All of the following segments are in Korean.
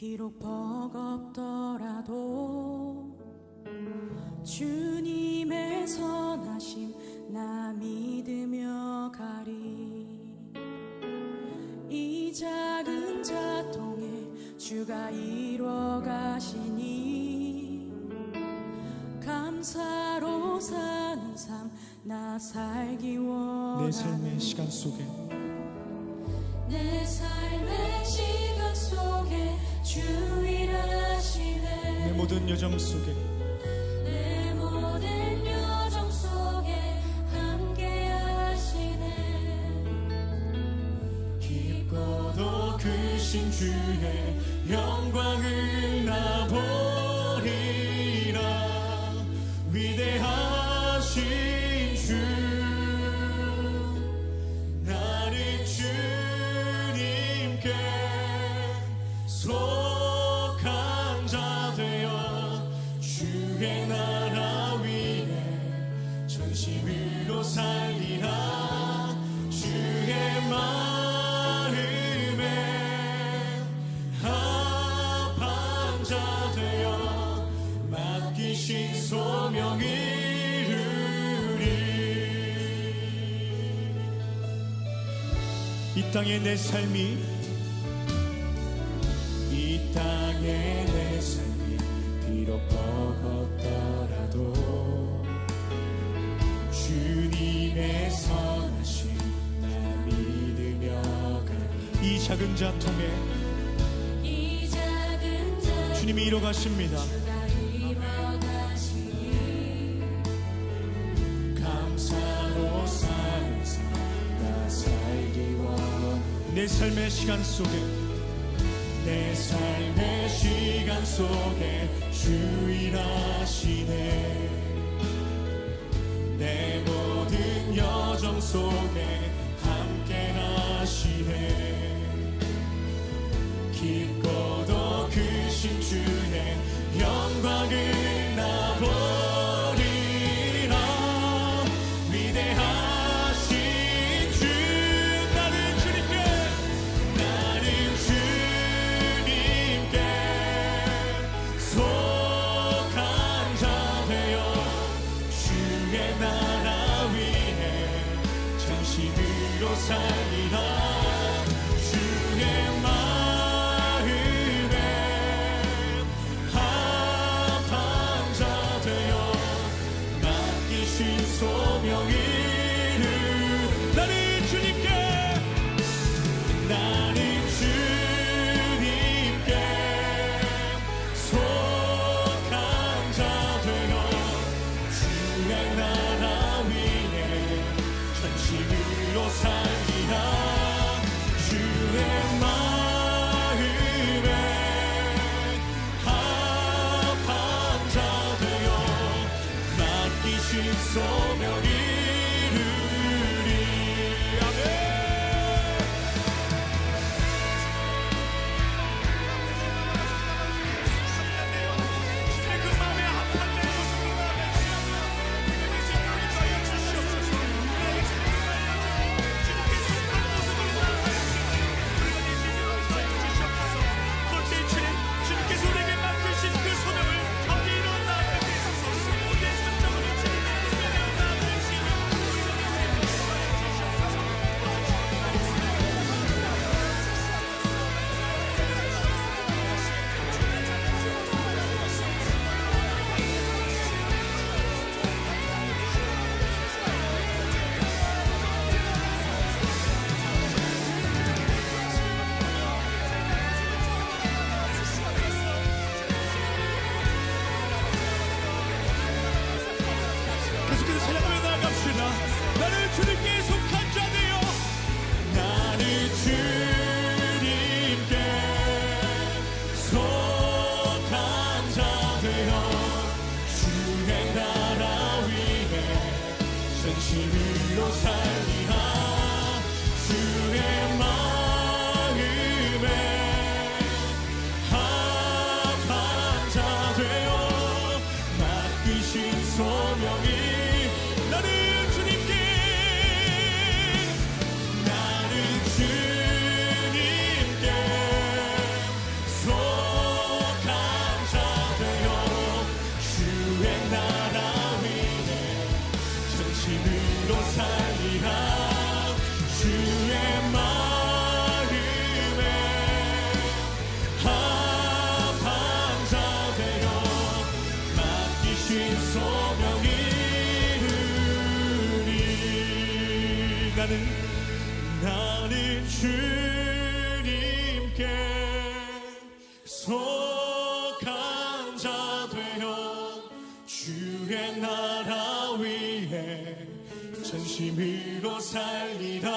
비록 버겁더라도 주님의 선하심 나 믿으며 가리. 이 작은 자통에 주가 이루어 가시니 감사로 사는 삶 나 살기 원하네. 내 삶의 시간 속에 내 삶의 시간 속에 주 일하시네. 내 모든 여정 속에 내 모든 여정 속에 함께 하시네. 깊고도 크신 주의 영광을 나 보리라. 위대하신 주 나는 주님께 속한 자 되어 주의 나라 위에 전심으로 살리라. 주의 마음에 합한 자 되어 맡기신 소명을 이 땅의 내 삶이 비록 버겁더라도 주님의 선하심 나 믿으며 가리. 이 작은 자통에 주님이 이뤄가십니다. 감사로 사는 삶 나 살기 원하네. 내 삶의 시간 속에 내 삶의 시간 속에 주 일하시네. 내 모든 여정 속에 함께 하시네. 깊고도 크신 주의 영광을 나 보리라. 위대하신 주 나는 주님께 속한 자 되어 주의 나라 위에 전심으로 살리라. 주의 마음에 합한 자 되어 맡기신 소명을 나는 주님께 속한 자 되어 주의 나라 위에 전심으로 살리라. 주의 마음에 합한 자 되어 맡기신 소명을 이루리. 아멘. 진심으로 살리라.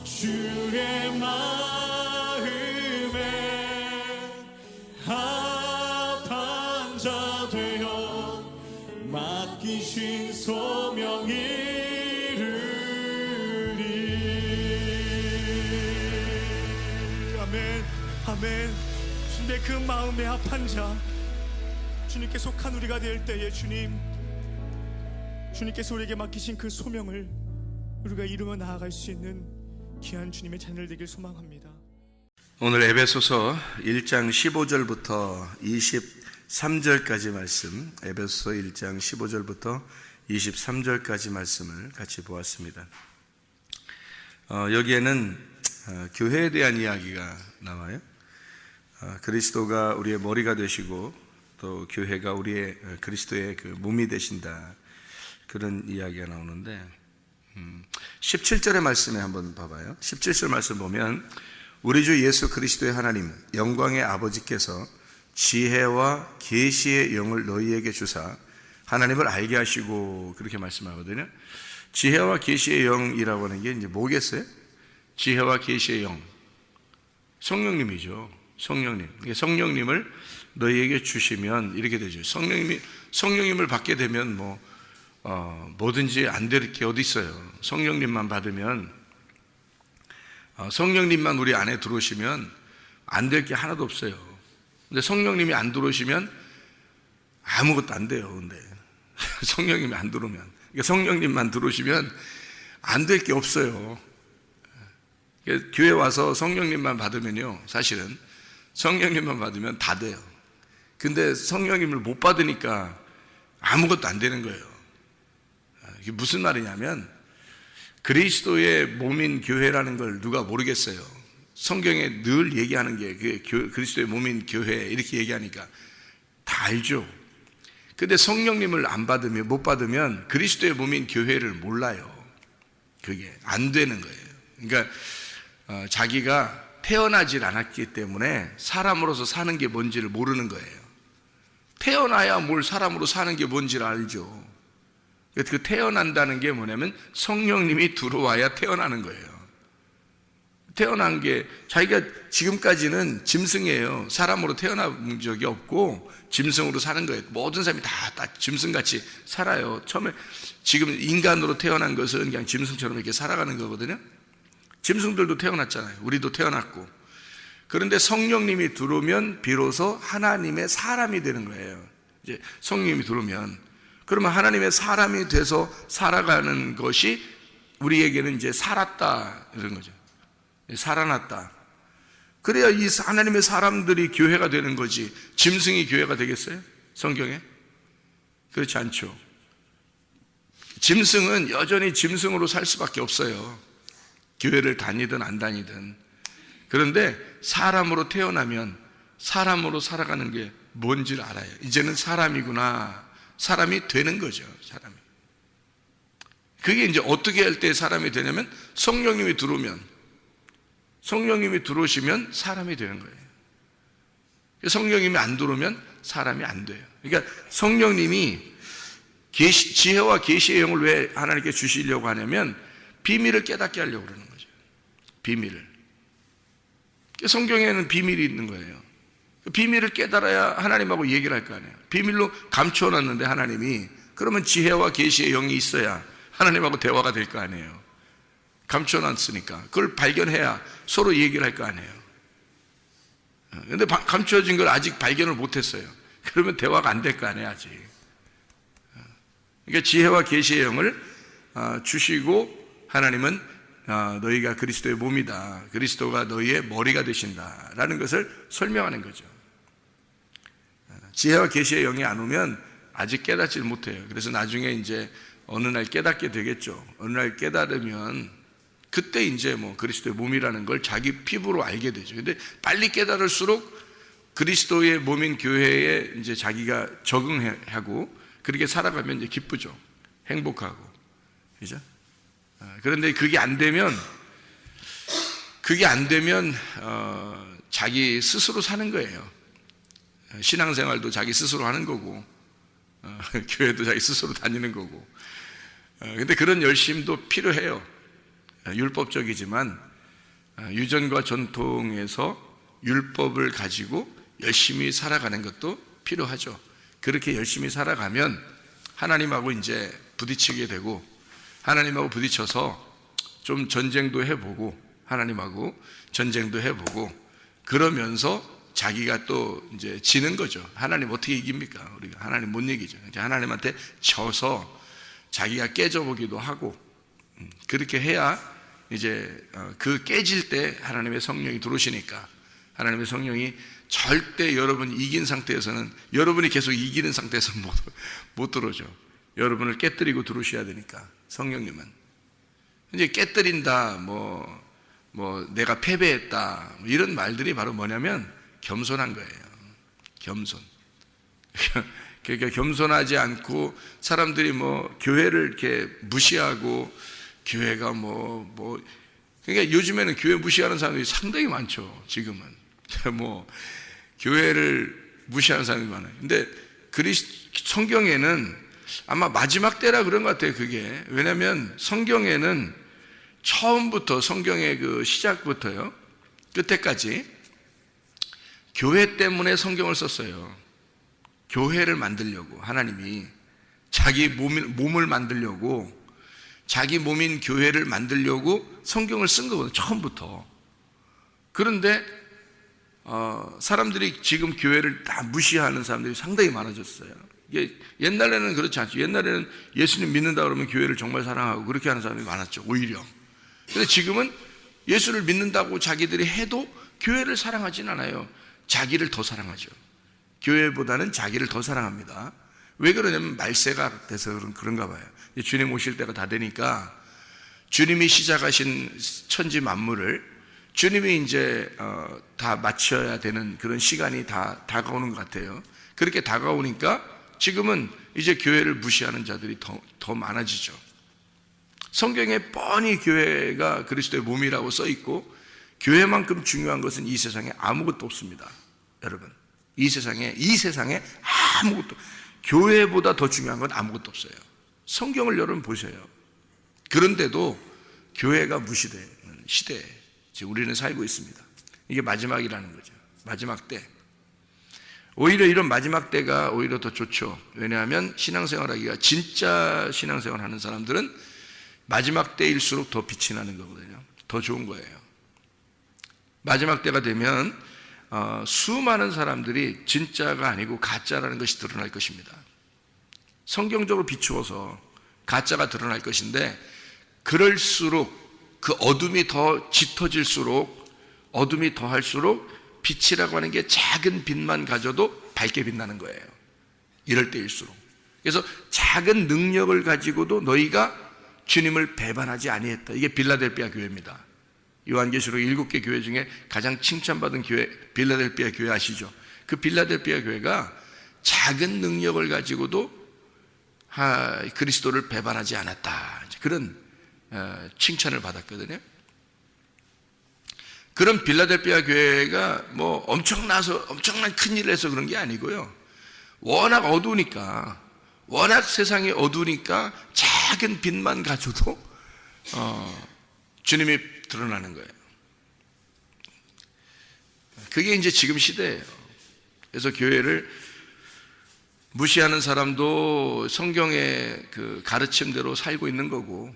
주의 마음에 합한 자 되어 맡기신 소명 이루리. 아멘, 아멘. 주님의 그 마음에 합한 자, 주님께 속한 우리가 될 때에 주님께서 우리에게 맡기신 그 소명을 우리가 이루어 나아갈 수 있는 귀한 주님의 자녀들 되길 소망합니다. 오늘 에베소서 1장 15절부터 23절까지 말씀, 에베소서 1장 15절부터 23절까지 말씀을 같이 보았습니다. 여기에는 교회에 대한 이야기가 나와요. 그리스도가 우리의 머리가 되시고 또 교회가 우리의 그리스도의 그 몸이 되신다, 그런 이야기가 나오는데 17절의 말씀에 한번 봐봐요. 17절 말씀 보면 우리 주 예수 그리스도의 하나님 영광의 아버지께서 지혜와 계시의 영을 너희에게 주사 하나님을 알게 하시고, 그렇게 말씀하거든요. 지혜와 계시의 영이라고 하는 게 이제 뭐겠어요? 지혜와 계시의 영, 성령님이죠. 성령님. 성령님을 너희에게 주시면 이렇게 되죠. 성령님을 받게 되면 뭐든지 안 될 게 어디 있어요. 성령님만 받으면, 성령님만 우리 안에 들어오시면 안 될 게 하나도 없어요. 근데 성령님이 안 들어오시면 아무것도 안 돼요. 근데 성령님이 안 들어오면, 그러니까 성령님만 들어오시면 안 될 게 없어요. 교회 와서 성령님만 받으면요, 사실은 성령님만 받으면 다 돼요. 근데 성령님을 못 받으니까 아무것도 안 되는 거예요. 이게 무슨 말이냐면, 그리스도의 몸인 교회라는 걸 누가 모르겠어요. 성경에 늘 얘기하는 게 그리스도의 몸인 교회 이렇게 얘기하니까 다 알죠. 근데 성령님을 못 받으면 그리스도의 몸인 교회를 몰라요. 그게 안 되는 거예요. 그러니까 자기가 태어나질 않았기 때문에 사람으로서 사는 게 뭔지를 모르는 거예요. 태어나야 뭘 사람으로 사는 게 뭔지를 알죠. 그 태어난다는 게 뭐냐면 성령님이 들어와야 태어나는 거예요. 태어난 게, 자기가 지금까지는 짐승이에요. 사람으로 태어난 적이 없고 짐승으로 사는 거예요. 모든 사람이 다 짐승같이 살아요. 처음에 지금 인간으로 태어난 것은 그냥 짐승처럼 이렇게 살아가는 거거든요. 짐승들도 태어났잖아요. 우리도 태어났고. 그런데 성령님이 들어오면 비로소 하나님의 사람이 되는 거예요. 이제 성령님이 들어오면, 그러면 하나님의 사람이 돼서 살아가는 것이 우리에게는 이제 살았다, 이런 거죠. 살아났다. 그래야 이 하나님의 사람들이 교회가 되는 거지. 짐승이 교회가 되겠어요? 성경에? 그렇지 않죠. 짐승은 여전히 짐승으로 살 수밖에 없어요. 교회를 다니든 안 다니든. 그런데 사람으로 태어나면 사람으로 살아가는 게 뭔지를 알아요. 이제는 사람이구나. 사람이 되는 거죠. 사람이. 그게 이제 어떻게 할 때 사람이 되냐면 성령님이 들어오시면 사람이 되는 거예요. 성령님이 안 들어오면 사람이 안 돼요. 그러니까 성령님이 지혜와 계시의 영을 왜 하나님께 주시려고 하냐면 비밀을 깨닫게 하려고 그러는 거죠. 비밀을. 성경에는 비밀이 있는 거예요. 비밀을 깨달아야 하나님하고 얘기를 할 거 아니에요. 비밀로 감춰놨는데 하나님이, 그러면 지혜와 계시의 영이 있어야 하나님하고 대화가 될 거 아니에요. 감춰놨으니까 그걸 발견해야 서로 얘기를 할 거 아니에요. 근데 감춰진 걸 아직 발견을 못했어요. 그러면 대화가 안 될 거 아니에요, 아직. 그러니까 지혜와 계시의 영을 주시고, 하나님은 너희가 그리스도의 몸이다, 그리스도가 너희의 머리가 되신다라는 것을 설명하는 거죠. 지혜와 계시의 영이 안 오면 아직 깨닫지 못해요. 그래서 나중에 이제 어느 날 깨닫게 되겠죠. 어느 날 깨달으면 그때 이제 그리스도의 몸이라는 걸 자기 피부로 알게 되죠. 근데 빨리 깨달을수록 그리스도의 몸인 교회에 이제 자기가 적응하고 그렇게 살아가면 이제 기쁘죠. 행복하고. 그죠? 그런데 그게 안 되면 자기 스스로 사는 거예요. 신앙생활도 자기 스스로 하는 거고, 교회도 자기 스스로 다니는 거고, 근데 그런 열심도 필요해요. 율법적이지만 유전과 전통에서 율법을 가지고 열심히 살아가는 것도 필요하죠. 그렇게 열심히 살아가면 하나님하고 이제 부딪히게 되고, 하나님하고 부딪혀서 좀 전쟁도 해보고, 하나님하고 전쟁도 해보고, 그러면서 자기가 또 이제 지는 거죠. 하나님 어떻게 이깁니까? 우리가 하나님 못 이기죠. 이제 하나님한테 져서 자기가 깨져보기도 하고, 그렇게 해야 이제 그 깨질 때 하나님의 성령이 들어오시니까, 하나님의 성령이 절대 여러분 이긴 상태에서는, 여러분이 계속 이기는 상태에서는 못 들어오죠. 여러분을 깨뜨리고 들어오셔야 되니까. 성령님은 이제 깨뜨린다, 뭐 내가 패배했다, 뭐 이런 말들이 바로 뭐냐면 겸손한 거예요. 겸손. 그러니까 겸손하지 않고 사람들이 뭐 교회를 이렇게 무시하고, 교회가 그러니까 요즘에는 교회 무시하는 사람들이 상당히 많죠. 지금은 뭐 교회를 무시하는 사람이 많아요. 근데 성경에는 아마 마지막 때라 그런 것 같아요. 그게 왜냐하면 성경에는 처음부터, 성경의 그 시작부터요 끝에까지 교회 때문에 성경을 썼어요. 교회를 만들려고, 하나님이 자기 몸을 만들려고, 자기 몸인 교회를 만들려고 성경을 쓴 거거든요, 처음부터. 그런데 사람들이 지금 교회를 다 무시하는 사람들이 상당히 많아졌어요. 이게 옛날에는 그렇지 않죠. 옛날에는 예수님 믿는다 그러면 교회를 정말 사랑하고 그렇게 하는 사람이 많았죠, 오히려. 근데 지금은 예수를 믿는다고 자기들이 해도 교회를 사랑하진 않아요. 자기를 더 사랑하죠. 교회보다는 자기를 더 사랑합니다. 왜 그러냐면 말세가 돼서 그런가 봐요. 주님 오실 때가 다 되니까 주님이 시작하신 천지 만물을 주님이 이제 다 마쳐야 되는 그런 시간이 다 다가오는 것 같아요. 그렇게 다가오니까 지금은 이제 교회를 무시하는 자들이 더 많아지죠. 성경에 뻔히 교회가 그리스도의 몸이라고 써 있고, 교회만큼 중요한 것은 이 세상에 아무것도 없습니다. 여러분, 이 세상에 아무것도, 교회보다 더 중요한 건 아무것도 없어요. 성경을 여러분 보세요. 그런데도 교회가 무시되는 시대에 지금 우리는 살고 있습니다. 이게 마지막이라는 거죠. 마지막 때. 오히려 이런 마지막 때가 오히려 더 좋죠. 왜냐하면 신앙생활하기가, 진짜 신앙생활 하는 사람들은 마지막 때일수록 더 빛이 나는 거거든요. 더 좋은 거예요. 마지막 때가 되면 수많은 사람들이 진짜가 아니고 가짜라는 것이 드러날 것입니다. 성경적으로 비추어서 가짜가 드러날 것인데, 그럴수록 그 어둠이 더 짙어질수록, 어둠이 더 할수록 빛이라고 하는 게 작은 빛만 가져도 밝게 빛나는 거예요. 이럴 때일수록. 그래서 작은 능력을 가지고도 너희가 주님을 배반하지 아니했다. 이게 빌라델비아 교회입니다. 요한계시록 7개 교회 중에 가장 칭찬받은 교회, 빌라델비아 교회 아시죠? 그 빌라델비아 교회가 작은 능력을 가지고도 그리스도를 배반하지 않았다, 그런 칭찬을 받았거든요. 그런 빌라델비아 교회가 뭐 엄청난 큰 일을 해서 그런 게 아니고요, 워낙 어두우니까, 워낙 세상이 어두우니까 작은 빛만 가져도 주님이 드러나는 거예요. 그게 이제 지금 시대예요. 그래서 교회를 무시하는 사람도 성경의 그 가르침대로 살고 있는 거고,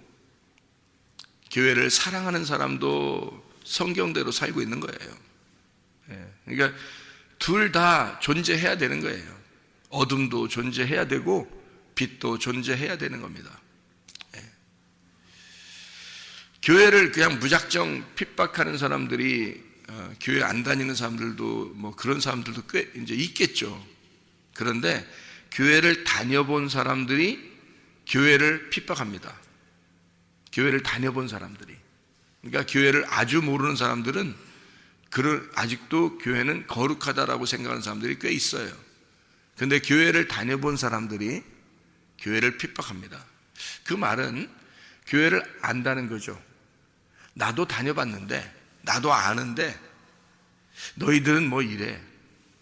교회를 사랑하는 사람도 성경대로 살고 있는 거예요. 그러니까 둘 다 존재해야 되는 거예요. 어둠도 존재해야 되고 빛도 존재해야 되는 겁니다. 교회를 그냥 무작정 핍박하는 사람들이, 교회 안 다니는 사람들도 뭐 그런 사람들도 꽤 이제 있겠죠. 그런데 교회를 다녀본 사람들이 교회를 핍박합니다. 교회를 다녀본 사람들이. 그러니까 교회를 아주 모르는 사람들은 아직도 교회는 거룩하다라고 생각하는 사람들이 꽤 있어요. 그런데 교회를 다녀본 사람들이 교회를 핍박합니다. 그 말은 교회를 안다는 거죠. 나도 다녀봤는데, 나도 아는데 너희들은 뭐 이래,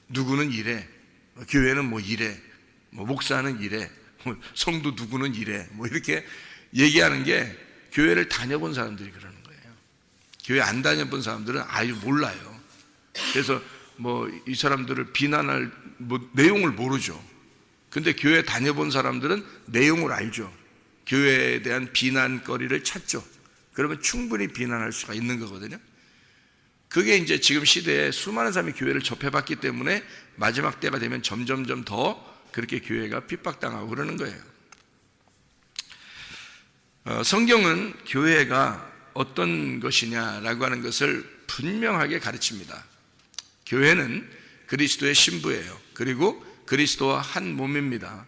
누구는 이래, 교회는 뭐 이래, 뭐 목사는 이래, 뭐 성도 누구는 이래, 뭐 이렇게 얘기하는 게 교회를 다녀본 사람들이 그러는 거예요. 교회 안 다녀본 사람들은 아예 몰라요. 그래서 뭐 이 사람들을 비난할 내용을 모르죠. 근데 교회 다녀본 사람들은 내용을 알죠. 교회에 대한 비난거리를 찾죠. 그러면 충분히 비난할 수가 있는 거거든요. 그게 이제 지금 시대에 수많은 사람이 교회를 접해봤기 때문에 마지막 때가 되면 점점점 더 그렇게 교회가 핍박당하고 그러는 거예요. 성경은 교회가 어떤 것이냐라고 하는 것을 분명하게 가르칩니다. 교회는 그리스도의 신부예요. 그리고 그리스도와 한 몸입니다.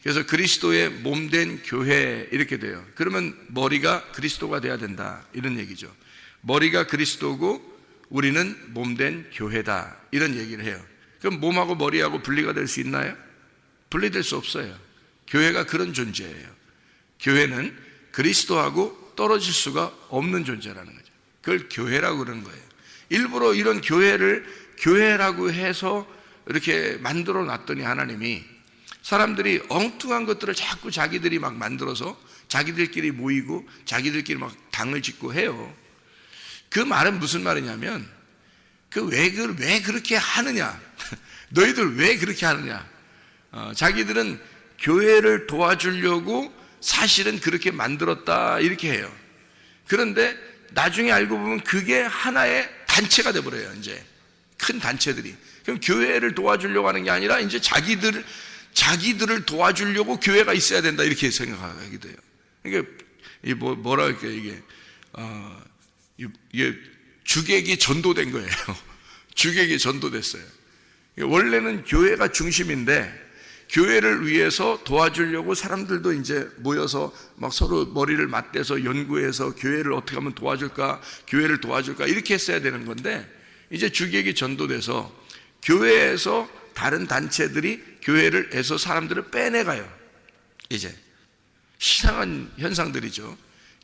그래서 그리스도의 몸된 교회 이렇게 돼요. 그러면 머리가 그리스도가 돼야 된다 이런 얘기죠. 머리가 그리스도고 우리는 몸된 교회다 이런 얘기를 해요. 그럼 몸하고 머리하고 분리가 될 수 있나요? 분리될 수 없어요. 교회가 그런 존재예요. 교회는 그리스도하고 떨어질 수가 없는 존재라는 거죠. 그걸 교회라고 그러는 거예요. 일부러 이런 교회를 교회라고 해서 이렇게 만들어 놨더니 하나님이 사람들이 엉뚱한 것들을 자꾸 자기들이 막 만들어서 자기들끼리 모이고 자기들끼리 막 당을 짓고 해요. 그 말은 무슨 말이냐면 왜 그렇게 하느냐 너희들 왜 그렇게 하느냐 자기들은 교회를 도와주려고 사실은 그렇게 만들었다 이렇게 해요. 그런데 나중에 알고 보면 그게 하나의 단체가 돼버려요. 이제 큰 단체들이. 그럼 교회를 도와주려고 하는 게 아니라 이제 자기들을 도와주려고 교회가 있어야 된다 이렇게 생각하게 돼요. 이게 뭐라 할까요? 이게 주객이 전도된 거예요. 주객이 전도됐어요. 원래는 교회가 중심인데 교회를 위해서 도와주려고 사람들도 이제 모여서 막 서로 머리를 맞대서 연구해서 교회를 어떻게 하면 도와줄까, 교회를 도와줄까 이렇게 했어야 되는 건데 이제 주객이 전도돼서 교회에서 다른 단체들이 교회를 해서 사람들을 빼내가요. 이제 이상한 현상들이죠.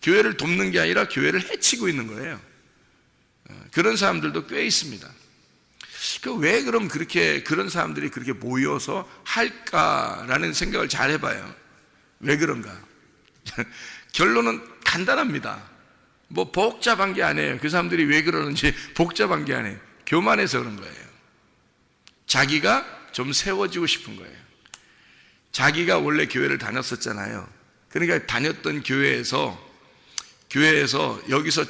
교회를 돕는 게 아니라 교회를 해치고 있는 거예요. 그런 사람들도 꽤 있습니다. 왜 그럼 그런 사람들이 그렇게 모여서 할까라는 생각을 잘 해봐요. 왜 그런가? 결론은 간단합니다. 뭐 복잡한 게 아니에요. 그 사람들이 왜 그러는지 복잡한 게 아니에요. 교만해서 그런 거예요. 자기가 좀 세워지고 싶은 거예요. 자기가 원래 교회를 다녔었잖아요. 그러니까 다녔던 교회에서 여기서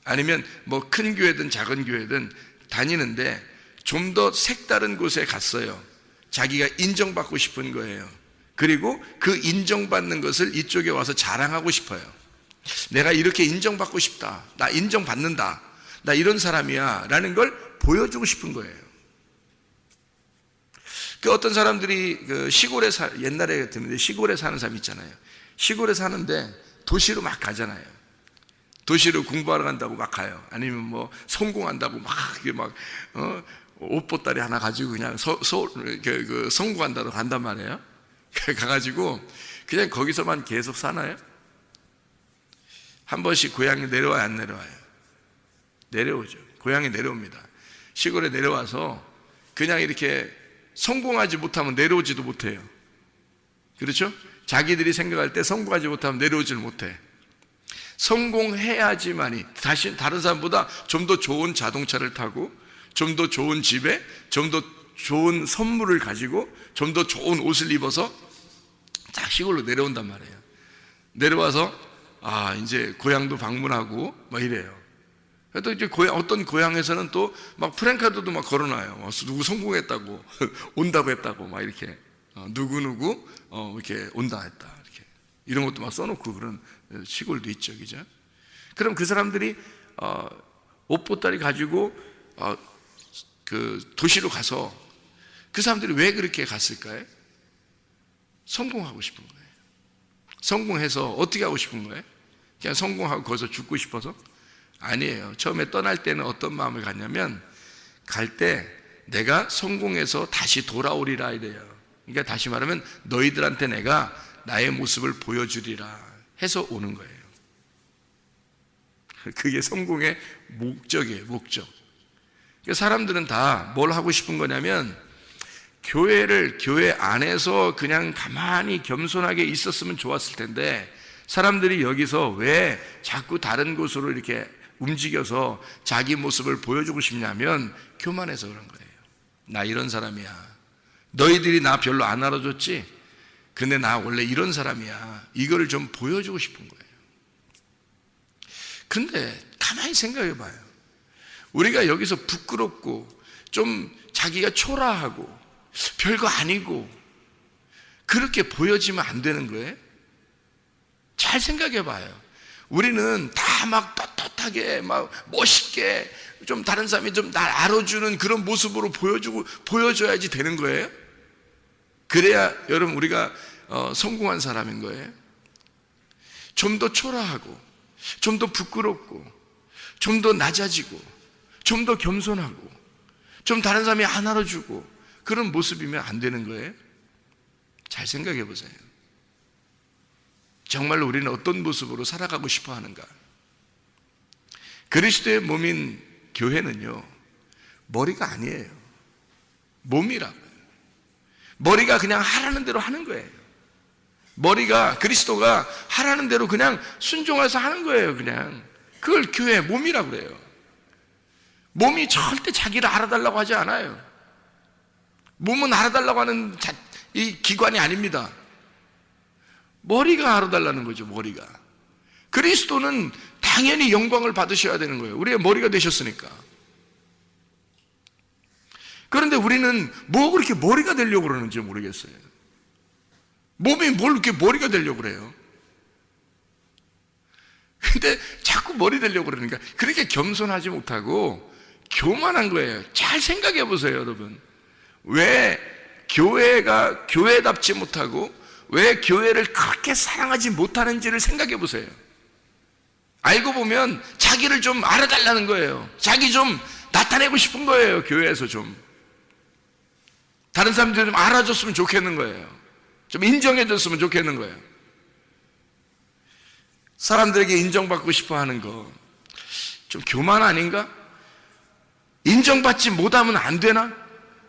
아니면 뭐 큰 교회든 작은 교회든 다니는데 좀 더 색다른 곳에 갔어요. 자기가 인정받고 싶은 거예요. 그리고 그 인정받는 것을 이쪽에 와서 자랑하고 싶어요. 내가 이렇게 인정받고 싶다. 나 인정받는다. 나 이런 사람이야. 라는 걸 보여주고 싶은 거예요. 어떤 사람들이 옛날에 듣는데 시골에 사는 사람 있잖아요. 시골에 사는데 도시로 막 가잖아요. 도시로 공부하러 간다고 막 가요. 아니면 뭐 성공한다고 옷보따리 하나 가지고 그냥 성공한다고 간단 말이에요. 가가지고 그냥 거기서만 계속 사나요? 한 번씩 고향에 내려와요, 안 내려와요? 내려오죠. 고향에 내려옵니다. 시골에 내려와서 그냥 이렇게 성공하지 못하면 내려오지도 못해요. 그렇죠? 자기들이 생각할 때 성공하지 못하면 내려오지를 못해. 성공해야지만이 다른 사람보다 좀 더 좋은 자동차를 타고 좀 더 좋은 집에 좀 더 좋은 선물을 가지고 좀 더 좋은 옷을 입어서 딱 시골로 내려온단 말이에요. 내려와서 이제 고향도 방문하고 막 이래요. 또 이제 어떤 고향에서는 또 막 프랭카드도 막 걸어놔요. 누구 성공했다고 온다고 했다고 막 이렇게 누구 이렇게 온다 했다 이렇게 이런 것도 막 써놓고 그런 시골도 있죠, 그죠? 그럼 그 사람들이 옷보따리 가지고 그 도시로 가서 그 사람들이 왜 그렇게 갔을까요? 성공하고 싶은 거예요. 성공해서 어떻게 하고 싶은 거예요? 그냥 성공하고 거기서 죽고 싶어서? 아니에요. 처음에 떠날 때는 어떤 마음을 갖냐면 갈 때 내가 성공해서 다시 돌아오리라 이래요. 그러니까 다시 말하면 너희들한테 내가 나의 모습을 보여주리라 해서 오는 거예요. 그게 성공의 목적이에요. 목적. 그러니까 사람들은 다 뭘 하고 싶은 거냐면 교회 안에서 그냥 가만히 겸손하게 있었으면 좋았을 텐데, 사람들이 여기서 왜 자꾸 다른 곳으로 이렇게 움직여서 자기 모습을 보여주고 싶냐면 교만해서 그런 거예요. 나 이런 사람이야. 너희들이 나 별로 안 알아줬지? 근데 나 원래 이런 사람이야. 이거를 좀 보여주고 싶은 거예요. 근데 가만히 생각해 봐요. 우리가 여기서 부끄럽고 좀 자기가 초라하고 별거 아니고 그렇게 보여지면 안 되는 거예요. 잘 생각해 봐요. 우리는 다 막 떳떳하게 막 멋있게 좀 다른 사람이 좀 날 알아주는 그런 모습으로 보여줘야지 되는 거예요. 그래야 여러분 우리가 성공한 사람인 거예요. 좀 더 초라하고 좀 더 부끄럽고 좀 더 낮아지고 좀 더 겸손하고 좀 다른 사람이 안 알아주고 그런 모습이면 안 되는 거예요. 잘 생각해 보세요. 정말로 우리는 어떤 모습으로 살아가고 싶어 하는가? 그리스도의 몸인 교회는요, 머리가 아니에요. 몸이라고요. 머리가 그냥 하라는 대로 하는 거예요. 머리가, 그리스도가 하라는 대로 그냥 순종해서 하는 거예요. 그냥 그걸 교회 몸이라고 그래요. 몸이 절대 자기를 알아달라고 하지 않아요. 몸은 알아달라고 하는 이 기관이 아닙니다. 머리가 알아달라는 거죠. 머리가. 그리스도는 당연히 영광을 받으셔야 되는 거예요. 우리의 머리가 되셨으니까. 그런데 우리는 뭐 그렇게 머리가 되려고 그러는지 모르겠어요. 몸이 뭘 그렇게 머리가 되려고 그래요. 근데 자꾸 머리 되려고 그러니까 그렇게 겸손하지 못하고 교만한 거예요. 잘 생각해 보세요, 여러분. 왜 교회가 교회답지 못하고 왜 교회를 그렇게 사랑하지 못하는지를 생각해 보세요. 알고 보면 자기를 좀 알아달라는 거예요. 자기 좀 나타내고 싶은 거예요. 교회에서 좀 다른 사람들이 좀 알아줬으면 좋겠는 거예요. 좀 인정해줬으면 좋겠는 거예요. 사람들에게 인정받고 싶어 하는 거 좀 교만 아닌가? 인정받지 못하면 안 되나?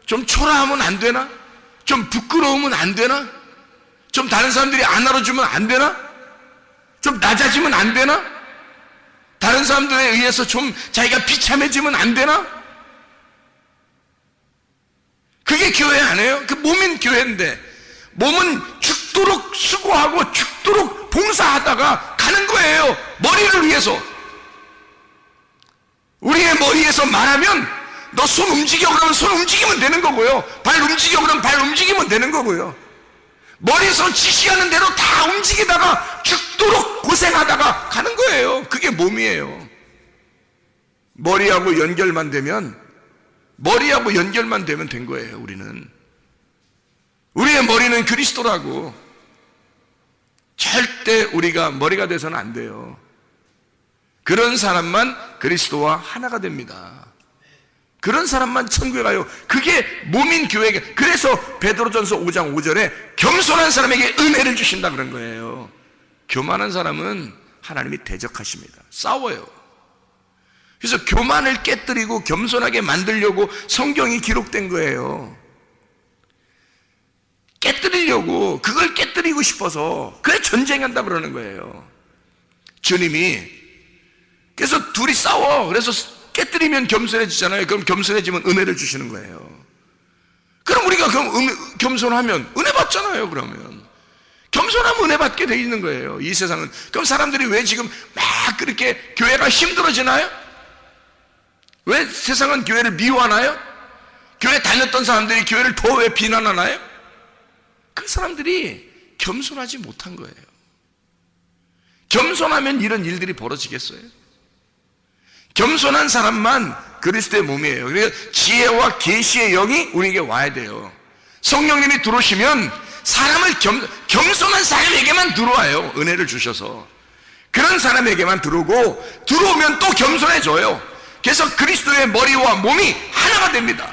좀 초라하면 안 되나? 좀 부끄러우면 안 되나? 좀 다른 사람들이 안 알아주면 안 되나? 좀 낮아지면 안 되나? 다른 사람들에 의해서 좀 자기가 비참해지면 안 되나? 그게 교회 아니에요? 그 몸인 교회인데 몸은 죽도록 수고하고 죽도록 봉사하다가 가는 거예요. 머리를 위해서. 우리의 머리에서 말하면 너 손 움직여 그러면 손 움직이면 되는 거고요. 발 움직여 그러면 발 움직이면 되는 거고요. 머리에서 지시하는 대로 다 움직이다가 죽도록 고생하다가 가는 거예요. 그게 몸이에요. 머리하고 연결만 되면 된 거예요. 우리의 머리는 그리스도라고. 절대 우리가 머리가 돼서는 안 돼요. 그런 사람만 그리스도와 하나가 됩니다. 그런 사람만 천국에 가요. 그게 몸인 교회에게. 그래서 베드로전서 5장 5절에 겸손한 사람에게 은혜를 주신다 그런 거예요. 교만한 사람은 하나님이 대적하십니다. 싸워요. 그래서 교만을 깨뜨리고 겸손하게 만들려고 성경이 기록된 거예요. 깨뜨리려고, 그걸 깨뜨리고 싶어서 그래 전쟁한다 그러는 거예요. 주님이. 그래서 둘이 싸워. 그래서 깨뜨리면 겸손해지잖아요. 그럼 겸손해지면 은혜를 주시는 거예요. 그럼 우리가 겸손하면 은혜 받잖아요. 그러면 겸손하면 은혜 받게 돼 있는 거예요. 이 세상은. 그럼 사람들이 왜 지금 막 그렇게 교회가 힘들어지나요? 왜 세상은 교회를 미워하나요? 교회 다녔던 사람들이 교회를 더 왜 비난하나요? 그 사람들이 겸손하지 못한 거예요. 겸손하면 이런 일들이 벌어지겠어요? 겸손한 사람만 그리스도의 몸이에요. 그래서 지혜와 계시의 영이 우리에게 와야 돼요. 성령님이 들어오시면 사람을 겸손한 사람에게만 들어와요. 은혜를 주셔서. 그런 사람에게만 들어오면 또 겸손해져요. 그래서 그리스도의 머리와 몸이 하나가 됩니다.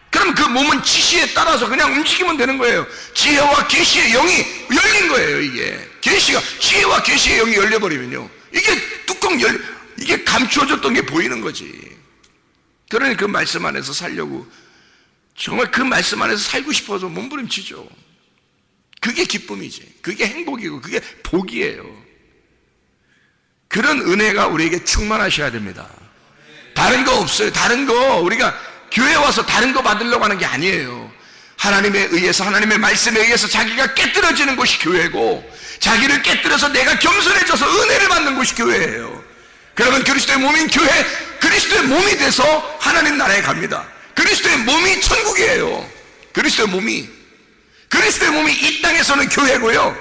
그럼 그 몸은 지시에 따라서 그냥 움직이면 되는 거예요. 지혜와 계시의 영이 열린 거예요. 이게 지혜와 계시의 영이 열려버리면요, 이게 이게 감추어졌던 게 보이는 거지. 그러니 그 말씀 안에서 살려고 정말 그 말씀 안에서 살고 싶어서 몸부림치죠. 그게 기쁨이지. 그게 행복이고 그게 복이에요. 그런 은혜가 우리에게 충만하셔야 됩니다. 다른 거 없어요. 다른 거 우리가 교회 와서 다른 거 받으려고 하는 게 아니에요. 하나님에 의해서, 하나님의 말씀에 의해서 자기가 깨뜨려지는 곳이 교회고, 자기를 깨뜨려서 내가 겸손해져서 은혜를 받는 곳이 교회예요. 그러면 그리스도의 몸인 교회, 그리스도의 몸이 돼서 하나님 나라에 갑니다. 그리스도의 몸이 천국이에요. 그리스도의 몸이 이 땅에서는 교회고요,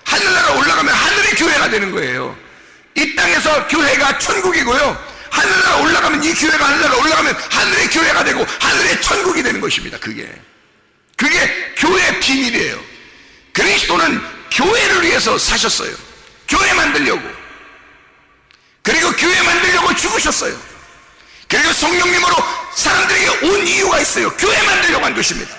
하늘나라 올라가면 하늘의 교회가 되는 거예요. 이 땅에서 교회가 천국이고요, 하늘나라 올라가면 이 교회가 하늘나라 올라가면 하늘의 교회가 되고 하늘의 천국이 되는 것입니다. 그게 교회의 비밀이에요. 그리스도는 교회를 위해서 사셨어요. 교회 만들려고. 그리고 교회 만들려고 죽으셨어요. 그리고 성령님으로 사람들에게 온 이유가 있어요. 교회 만들려고 한 것입니다.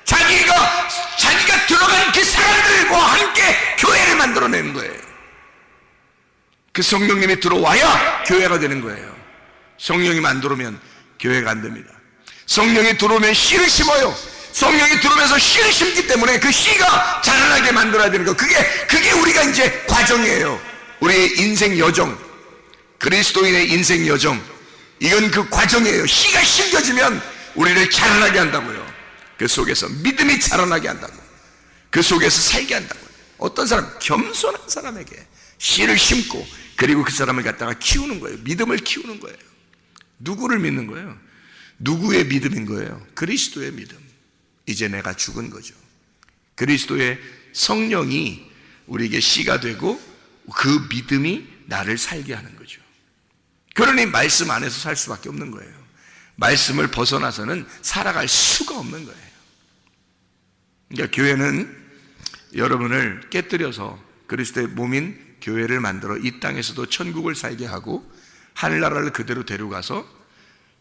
자기가 들어간 그 사람들과 함께 교회를 만들어내는 거예요. 그 성령님이 들어와야 교회가 되는 거예요. 성령님 안 들어오면 교회가 안 됩니다. 성령이 들어오면 씨를 심어요. 성령이 들어오면서 씨를 심기 때문에 그 씨가 자라나게 만들어야 되는 거. 그게 우리가 이제 과정이에요. 우리의 인생 여정, 그리스도인의 인생 여정, 이건 그 과정이에요. 씨가 심겨지면 우리를 자라나게 한다고요. 그 속에서 믿음이 자라나게 한다고, 그 속에서 살게 한다고. 어떤 사람, 겸손한 사람에게 씨를 심고 그리고 그 사람을 갖다가 키우는 거예요. 믿음을 키우는 거예요. 누구를 믿는 거예요? 누구의 믿음인 거예요? 그리스도의 믿음. 이제 내가 죽은 거죠. 그리스도의 성령이 우리에게 씨가 되고 그 믿음이 나를 살게 하는 거죠. 그러니 말씀 안에서 살 수밖에 없는 거예요. 말씀을 벗어나서는 살아갈 수가 없는 거예요. 그러니까 교회는 여러분을 깨뜨려서 그리스도의 몸인 교회를 만들어 이 땅에서도 천국을 살게 하고 하늘나라를 그대로 데려가서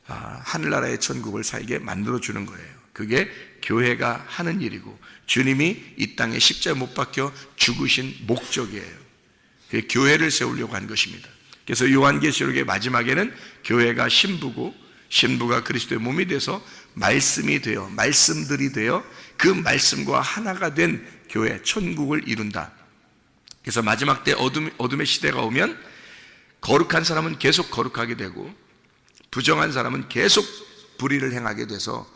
하늘나라의 천국을 살게 만들어주는 거예요. 그게 교회가 하는 일이고 주님이 이 땅에 십자가에 못 박혀 죽으신 목적이에요. 그게 교회를 세우려고 한 것입니다. 그래서 요한계시록의 마지막에는 교회가 신부고 신부가 그리스도의 몸이 돼서 말씀이 되어, 말씀들이 되어 그 말씀과 하나가 된 교회, 천국을 이룬다. 그래서 마지막 때 어둠의 시대가 오면 거룩한 사람은 계속 거룩하게 되고 부정한 사람은 계속 불의를 행하게 돼서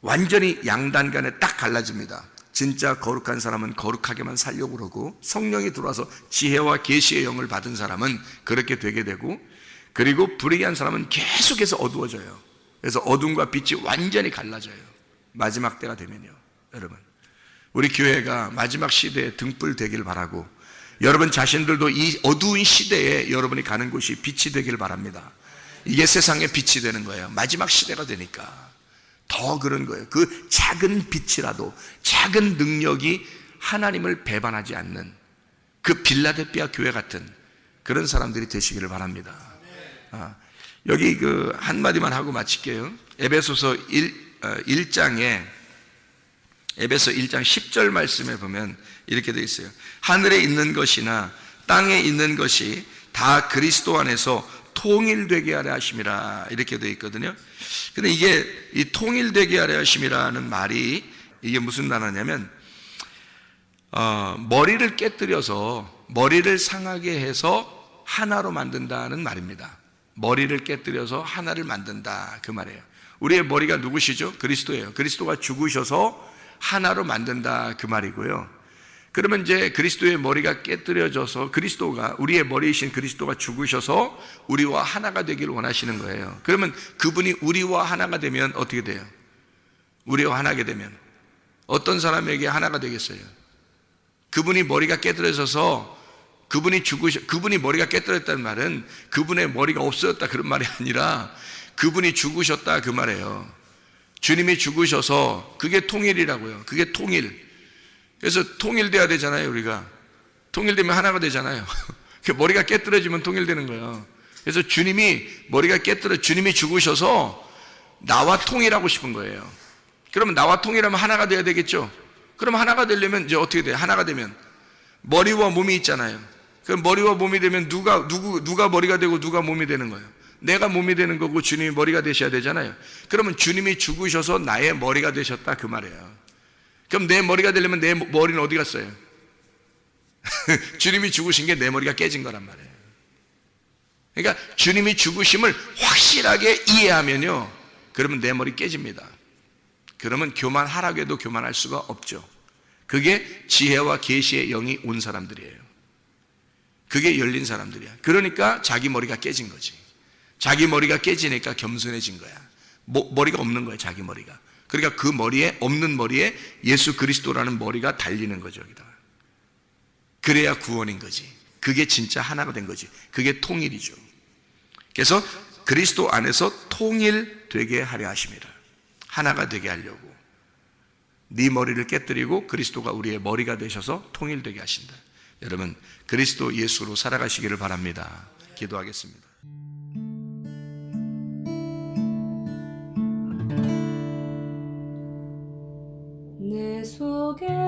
완전히 양단 간에 딱 갈라집니다. 진짜 거룩한 사람은 거룩하게만 살려고 그러고 성령이 들어와서 지혜와 계시의 영을 받은 사람은 그렇게 되게 되고, 그리고 불의한 사람은 계속해서 어두워져요. 그래서 어둠과 빛이 완전히 갈라져요. 마지막 때가 되면요. 여러분, 우리 교회가 마지막 시대에 등불 되길 바라고, 여러분 자신들도 이 어두운 시대에 여러분이 가는 곳이 빛이 되길 바랍니다. 이게 세상의 빛이 되는 거예요. 마지막 시대가 되니까 더 그런 거예요. 그 작은 빛이라도, 작은 능력이 하나님을 배반하지 않는 그 빌라델피아 교회 같은 그런 사람들이 되시기를 바랍니다. 여기 그 한마디만 하고 마칠게요. 에베소서 1장에 에베소 1장 10절 말씀에 보면 이렇게 되어 있어요. 하늘에 있는 것이나 땅에 있는 것이 다 그리스도 안에서 통일되게 하려 하심이라, 이렇게 되어 있거든요. 근데 이게 이 통일되게 하려 하심이라는 말이 이게 무슨 단어냐면 머리를 깨뜨려서 머리를 상하게 해서 하나로 만든다는 말입니다. 머리를 깨뜨려서 하나를 만든다, 그 말이에요. 우리의 머리가 누구시죠? 그리스도예요. 그리스도가 죽으셔서 하나로 만든다, 그 말이고요. 그러면 이제 그리스도의 머리가 깨뜨려져서 그리스도가, 우리의 머리이신 그리스도가 죽으셔서 우리와 하나가 되기를 원하시는 거예요. 그러면 그분이 우리와 하나가 되면 어떻게 돼요? 우리와 하나게 되면 어떤 사람에게 하나가 되겠어요? 그분이 머리가 깨뜨려져서 그분이 머리가 깨뜨렸다는 말은 그분의 머리가 없어졌다 그런 말이 아니라 그분이 죽으셨다 그 말이에요. 주님이 죽으셔서, 그게 통일이라고요. 그게 통일. 그래서 통일돼야 되잖아요. 우리가 통일되면 하나가 되잖아요. 머리가 깨뜨려지면 통일되는 거예요. 그래서 주님이 머리가 주님이 죽으셔서 나와 통일하고 싶은 거예요. 그러면 나와 통일하면 하나가 돼야 되겠죠. 그럼 하나가 되려면 이제 어떻게 돼요? 하나가 되면 머리와 몸이 있잖아요. 그럼 머리와 몸이 되면 누가 머리가 되고 누가 몸이 되는 거예요? 내가 몸이 되는 거고 주님이 머리가 되셔야 되잖아요. 그러면 주님이 죽으셔서 나의 머리가 되셨다 그 말이에요. 그럼 내 머리가 되려면 내 머리는 어디 갔어요? 주님이 죽으신 게 내 머리가 깨진 거란 말이에요. 그러니까 주님이 죽으심을 확실하게 이해하면요, 그러면 내 머리 깨집니다. 그러면 교만하라고 해도 교만할 수가 없죠. 그게 지혜와 계시의 영이 온 사람들이에요. 그게 열린 사람들이야. 그러니까 자기 머리가 깨진 거지. 자기 머리가 깨지니까 겸손해진 거야. 머리가 없는 거야, 자기 머리가. 그러니까 그 머리에, 없는 머리에 예수 그리스도라는 머리가 달리는 거죠, 여기다. 그래야 구원인 거지. 그게 진짜 하나가 된 거지. 그게 통일이죠. 그래서 그리스도 안에서 통일되게 하려 하심이라. 하나가 되게 하려고. 네 머리를 깨뜨리고 그리스도가 우리의 머리가 되셔서 통일되게 하신다. 여러분, 그리스도 예수로 살아가시기를 바랍니다. 기도하겠습니다. 내 속에